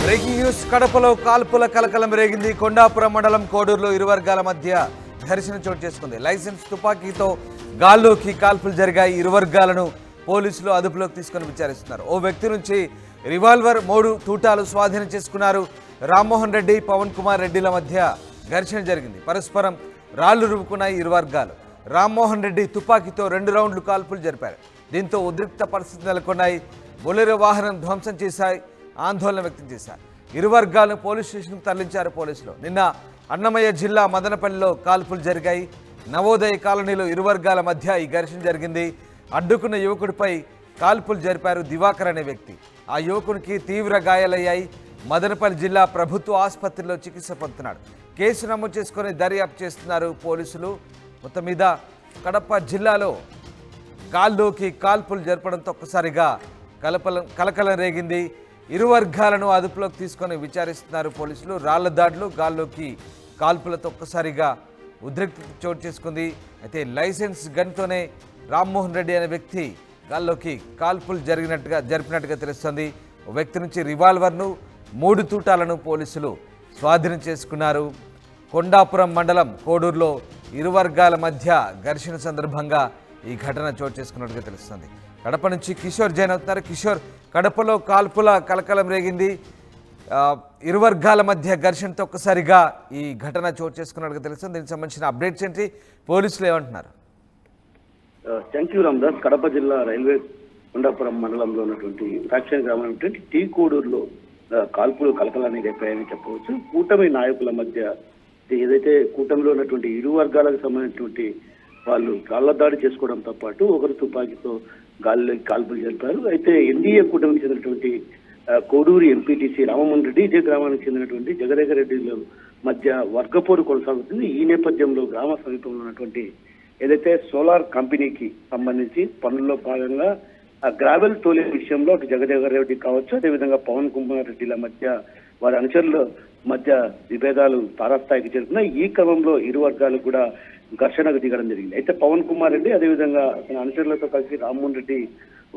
Breaking news. కడపలో కాల్పుల కలకలం రేగింది. కొండాపురం మండలం కోడూరులో ఇరు వర్గాల మధ్య ఘర్షణ చోటు చేసుకుంది. లైసెన్స్ తుపాకీతో గాల్లోకి కాల్పులు జరిగాయి. ఇరు వర్గాలను పోలీసులు అదుపులోకి తీసుకొని విచారిస్తున్నారు. ఓ వ్యక్తి నుంచి రివాల్వర్ 3 తూటాలు స్వాధీనం చేసుకున్నారు. రామ్మోహన్ రెడ్డి, పవన్ కుమార్ రెడ్డిల మధ్య ఘర్షణ జరిగింది. పరస్పరం రాళ్లు రువ్వుకున్నాయి ఇరు వర్గాలు. రామ్మోహన్ రెడ్డి తుపాకీతో 2 రౌండ్లు కాల్పులు జరిపారు. దీంతో ఉద్రిక్త పరిస్థితులు నెలకొన్నాయి. బొలెరో వాహనం ధ్వంసం చేశాయి. ఆందోళన వ్యక్తం చేశారు. ఇరు వర్గాలను పోలీస్ స్టేషన్కు తరలించారు పోలీసులు. నిన్న అన్నమయ్య జిల్లా మదనపల్లిలో కాల్పులు జరిగాయి. నవోదయ కాలనీలో ఇరు వర్గాల మధ్య ఈ ఘర్షణ జరిగింది. అడ్డుకున్న యువకుడిపై కాల్పులు జరిపారు దివాకర్ అనే వ్యక్తి. ఆ యువకునికి తీవ్ర గాయాలయ్యాయి. మదనపల్లి జిల్లా ప్రభుత్వ ఆసుపత్రిలో చికిత్స పొందుతున్నాడు. కేసు నమోదు చేసుకొని దర్యాప్తు చేస్తున్నారు పోలీసులు. మొత్తం మీద కడప జిల్లాలో గాల్లోకి కాల్పులు జరపడంతో ఒక్కసారిగా కలకలం రేగింది. ఇరు వర్గాలను అదుపులోకి తీసుకొని విచారిస్తున్నారు పోలీసులు. రాళ్ల దాడులు, గాల్లోకి కాల్పులతో ఒక్కసారిగా ఉద్రిక్తత చోటు చేసుకుంది. అయితే లైసెన్స్ గన్తోనే రామ్మోహన్ రెడ్డి అనే వ్యక్తి గాల్లోకి కాల్పులు జరిపినట్టుగా తెలుస్తుంది. ఓ వ్యక్తి నుంచి రివాల్వర్ను 3 తూటాలను పోలీసులు స్వాధీనం చేసుకున్నారు. కొండాపురం మండలం కోడూరులో ఇరు వర్గాల మధ్య ఘర్షణ సందర్భంగా ఈ ఘటన చోటు చేసుకున్నట్టుగా తెలుస్తుంది. కడప నుంచి కిషోర్ జైన్ అవుతున్నారు. కిషోర్, కడపలో కాల్పుల కలకలం రేగింది. ఇరు వర్గాల మధ్య ఘర్షణతో ఒక్కసారిగా ఈ ఘటన చోటు చేసుకున్నట్టుగా తెలుస్తుంది. దీనికి సంబంధించిన అప్డేట్స్ ఏంటి? పోలీసులు ఏమంటున్నారు? Thank you Ramdas. కడప జిల్లా రైల్వే కొండాపురం మండలంలో ఉన్నటువంటి ఫ్యాక్షన్ గ్రామం టీ కోడూరులో కాల్పులు కలకలాన్ని రేపాయని చెప్పవచ్చు. కూటమి నాయకుల మధ్య ఏదైతే కూటమిలో ఉన్నటువంటి ఇరు వర్గాలకు సంబంధించినటువంటి వాళ్ళు రాళ్ల దాడి చేసుకోవడంతో పాటు ఒకరు తుపాకీతో గాలిలోకి కాల్పులు జరిపారు. అయితే ఎన్డీఏ కూటమికి చెందినటువంటి కోడూరు ఎంపీటీసీ రామ్మోహన్ రెడ్డి, ఇదే గ్రామానికి చెందినటువంటి జగదేక రెడ్డిల మధ్య వర్గపోరు కొనసాగుతుంది. ఈ నేపథ్యంలో గ్రామ సమీపంలో ఉన్నటువంటి ఏదైతే సోలార్ కంపెనీకి సంబంధించి పనుల్లో భాగంగా గ్రావెల్ తోలే విషయంలో అటు జగదేక రెడ్డి కావచ్చు, అదేవిధంగా పవన్ కుమార్ రెడ్డిల మధ్య వారి అనుచరుల మధ్య విభేదాలు తారాస్థాయికి చేరుతున్నాయి. ఈ క్రమంలో ఇరు వర్గాలు కూడా ఘర్షణకు దిగడం జరిగింది. అయితే పవన్ కుమార్ రెడ్డి అదేవిధంగా తన అనుచరులతో కలిసి రామ్మోహన్ రెడ్డి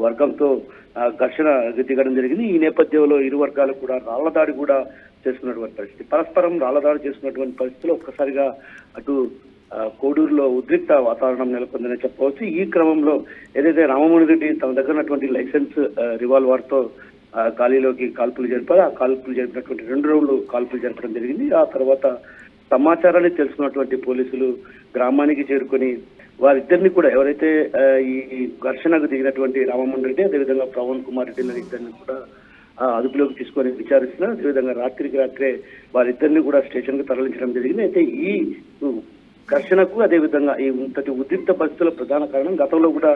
వర్గంతో ఘర్షణ దిగడం జరిగింది. ఈ నేపథ్యంలో ఇరు వర్గాలు కూడా రాళ్ల దాడి కూడా చేసుకున్నటువంటి పరిస్థితి, పరస్పరం రాళ్ల దాడి చేసుకున్నటువంటి పరిస్థితిలో ఒక్కసారిగా అటు కోడూరులో ఉద్రిక్త వాతావరణం నెలకొందని చెప్పవచ్చు. ఈ క్రమంలో ఏదైతే రామ్మోహన్ రెడ్డి తన దగ్గర ఉన్నటువంటి లైసెన్స్ రివాల్వర్తో గాలిలోకి కాల్పులు జరిపారు. ఆ కాల్పులు జరిపినటువంటి 2 రౌండ్లు కాల్పులు జరపడం జరిగింది. ఆ తర్వాత సమాచారాన్ని తెలుసుకున్నటువంటి పోలీసులు గ్రామానికి చేరుకొని వారిద్దరిని కూడా ఎవరైతే ఈ ఘర్షణకు దిగినటువంటి రామ్మోహన్ రెడ్డి అదేవిధంగా పవన్ కుమార్ రెడ్డి ఇద్దరిని కూడా అదుపులోకి తీసుకొని విచారిస్తున్నారు. అదేవిధంగా రాత్రికి రాత్రే వారిద్దరిని కూడా స్టేషన్ కు తరలించడం జరిగింది. అయితే ఈ ఘర్షణకు అదేవిధంగా ఈ ఇంతటి ఉద్రిక్త పరిస్థితుల ప్రధాన కారణం గతంలో కూడా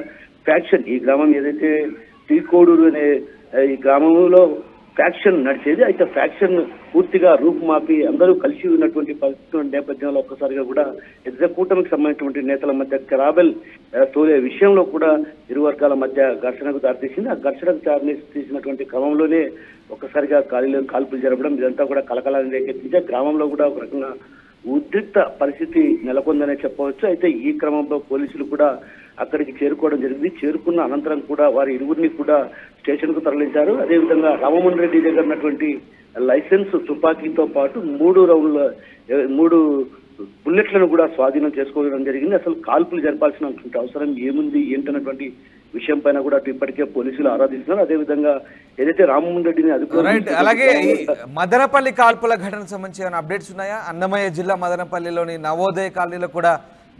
ఫ్యాక్షన్, ఈ గ్రామం ఏదైతే టీ కోడూరు అనే ఈ గ్రామంలో ఫ్యాక్షన్ నడిచేది. అయితే ఫ్యాక్షన్ పూర్తిగా రూపుమాపి అందరూ కలిసి ఉన్నటువంటి పరిస్థితుల నేపథ్యంలో ఒక్కసారిగా కూడా ఏదైతే కూటమికి సంబంధించినటువంటి నేతల మధ్య గ్రావెల్ తోలే విషయంలో కూడా ఇరు వర్గాల మధ్య ఘర్షణకు దారితీసింది. ఆ ఘర్షణకు దారితీసినటువంటి క్రమంలోనే ఒక్కసారిగా గాలిలో కాల్పులు జరపడం ఇదంతా కూడా కలకలాన్ని రేకెత్తించే గ్రామంలో కూడా ఒక రకంగా ఉద్రిక్త పరిస్థితి నెలకొందనే చెప్పవచ్చు. అయితే ఈ క్రమంలో పోలీసులు కూడా అక్కడికి చేరుకోవడం జరిగింది. చేరుకున్న అనంతరం కూడా వారి ఇరువురిని కూడా స్టేషన్ కు తరలించారు. అదేవిధంగా రామ్మోహన్ రెడ్డి దగ్గర ఉన్నటువంటి లైసెన్స్ తుపాకీతో పాటు 3 బుల్లెట్లను కూడా స్వాధీనం చేసుకోవడం జరిగింది. అసలు కాల్పులు జరపాల్సినటువంటి అవసరం ఏముంది ఏంటన్నటువంటి విషయం పైన కూడా ఇప్పటికే పోలీసులు ఆరాధిస్తున్నారు. అదేవిధంగా ఏదైతే రామ్మోహన్ రెడ్డిని అలాగే మదనపల్లి కాల్పుల ఘటనకు సంబంధించి ఏమైనా అప్డేట్స్ ఉన్నాయా? అన్నమయ్య జిల్లా మదనపల్లిలోని నవోదయ కాలనీలో కూడా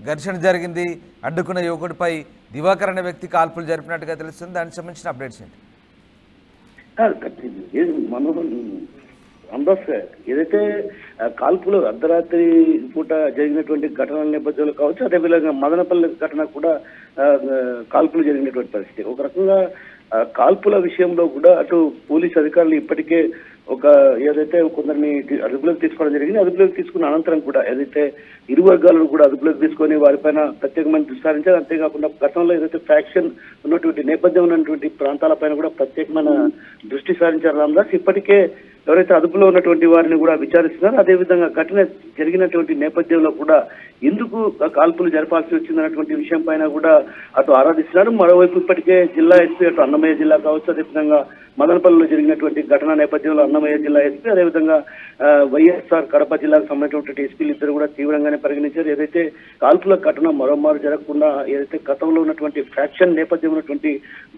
ఘర్షణ జరిగింది. అడ్డుకున్న యువకుడిపై దివాకర్ అనే వ్యక్తి కాల్పులు జరిపినట్టుగా తెలుస్తుంది. దానికి సంబంధించిన అప్డేట్స్ ఏంటి? ఏదైతే కాల్పులు అర్ధరాత్రి పూట జరిగినటువంటి ఘటనల నేపథ్యంలో కావచ్చు, అదేవిధంగా మదనపల్లి ఘటన కూడా కాల్పులు జరిగినటువంటి పరిస్థితి. ఒక రకంగా కాల్పుల విషయంలో కూడా అటు పోలీస్ అధికారులు ఇప్పటికే ఏదైతే కొందరిని అదుపులోకి తీసుకోవడం జరిగింది. అదుపులోకి తీసుకున్న అనంతరం కూడా ఏదైతే ఇరు వర్గాలను కూడా అదుపులోకి తీసుకొని వారిపైన ప్రత్యేకమైన దృష్టి సారించారు. అంతేకాకుండా గతంలో ఏదైతే ఫ్యాక్షన్ ఉన్నటువంటి నేపథ్యం ఉన్నటువంటి ప్రాంతాలపైన కూడా ప్రత్యేకమైన దృష్టి సారించారు రామదాస్. ఇప్పటికే ఎవరైతే అదుపులో ఉన్నటువంటి వారిని కూడా విచారిస్తున్నారు. అదేవిధంగా ఘటన జరిగినటువంటి నేపథ్యంలో కూడా ఎందుకు కాల్పులు జరపాల్సి వచ్చిందన్నటువంటి విషయం పైన కూడా అటు ఆరాధిస్తున్నారు. మరోవైపు ఇప్పటికే జిల్లా ఎస్పీ అటు అన్నమయ్య జిల్లా కావచ్చు, అదేవిధంగా మదనపల్లిలో జరిగినటువంటి ఘటన నేపథ్యంలో అన్నమయ్య జిల్లా ఎస్పీ, అదేవిధంగా వైఎస్ఆర్ కడప జిల్లాకు సంబంధించినటువంటి ఎస్పీలు ఇద్దరు కూడా తీవ్రంగానే పరిగణించారు. ఏదైతే కాల్పుల ఘటన మరోమారు జరగకుండా ఏదైతే గతంలో ఉన్నటువంటి ఫ్యాక్షన్ నేపథ్యం ఉన్నటువంటి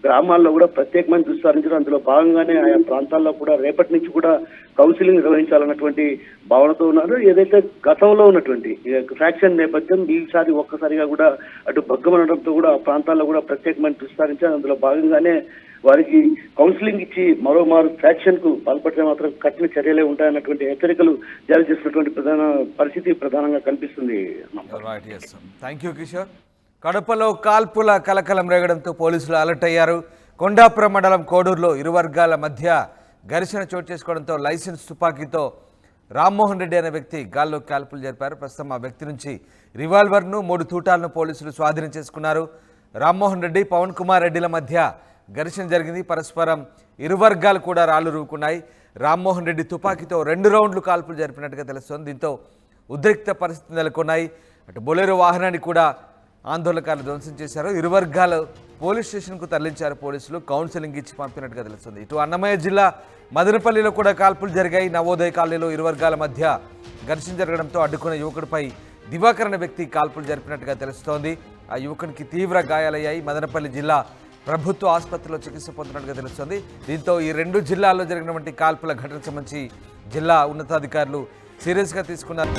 గ్రామాల్లో కూడా ప్రత్యేకమైన దృష్టి సారించారు. అందులో భాగంగానే ఆయా ప్రాంతాల్లో కూడా రేపటి నుంచి కూడా కౌన్సిలింగ్ నిర్వహించాలన్నటువంటి భావనతో ఉన్నారు. ఏదైతే గతంలో ఉన్నటువంటి ఫ్యాక్షన్ నేపథ్యం ఈసారి ఒక్కసారిగా కూడా అటు భగ్గమనడంతో కూడా ఆ ప్రాంతాల్లో కూడా ప్రత్యేకమైన దృష్టి సారించారు. అందులో భాగంగానే వారికి కౌన్సిలింగ్ ఇచ్చి మరోమారు ఫ్యాక్షన్ కు పాల్పడితే మాత్రం కఠిన చర్యలే ఉంటాయన్నటువంటి హెచ్చరికలు జారీ చేసినటువంటి పరిస్థితి ప్రధానంగా కనిపిస్తుంది. Thank you Kishore. కడపలో కాల్పుల కలకలం రేగడంతో పోలీసులు అలర్ట్ అయ్యారు. కొండాపురం మండలం కోడూరులో ఇరు వర్గాల మధ్య ఘర్షణ చోటు చేసుకోవడంతో లైసెన్స్ తుపాకీతో రామ్మోహన్ రెడ్డి అనే వ్యక్తి గాల్లో కాల్పులు జరిపారు. ప్రస్తుతం ఆ వ్యక్తి నుంచి రివాల్వర్ను 3 తూటాలను పోలీసులు స్వాధీనం చేసుకున్నారు. రామ్మోహన్ రెడ్డి, పవన్ కుమార్ రెడ్డిల మధ్య ఘర్షణ జరిగింది. పరస్పరం ఇరు వర్గాలు కూడా రాళ్లు రూపుకున్నాయి. రామ్మోహన్ రెడ్డి తుపాకీతో 2 రౌండ్లు కాల్పులు జరిపినట్టుగా తెలుస్తోంది. దీంతో ఉద్రిక్త పరిస్థితి నెలకొన్నాయి. అటు బొలెరో వాహనాన్ని కూడా ఆందోళనకారులు ధ్వంసం చేశారు. ఇరు వర్గాలు పోలీస్ స్టేషన్కు తరలించారు పోలీసులు. కౌన్సిలింగ్ ఇచ్చి పంపినట్టుగా తెలుస్తుంది. ఇటు అన్నమయ్య జిల్లా మదనపల్లిలో కూడా కాల్పులు జరిగాయి. నవోదయ కాలనీలో ఇరు వర్గాల మధ్య ఘర్షణ జరగడంతో అడ్డుకున్న యువకుడిపై దివాకర్ అనే వ్యక్తి కాల్పులు జరిపినట్టుగా తెలుస్తోంది. ఆ యువకునికి తీవ్ర గాయాలయ్యాయి. మదనపల్లి జిల్లా ప్రభుత్వ ఆసుపత్రిలో చికిత్స పొందినట్టుగా తెలుస్తోంది. దీంతో ఈ 2 జిల్లాల్లో జరిగినటువంటి కాల్పుల ఘటనకు సంబంధించి జిల్లా ఉన్నతాధికారులు సీరియస్గా తీసుకున్నారు.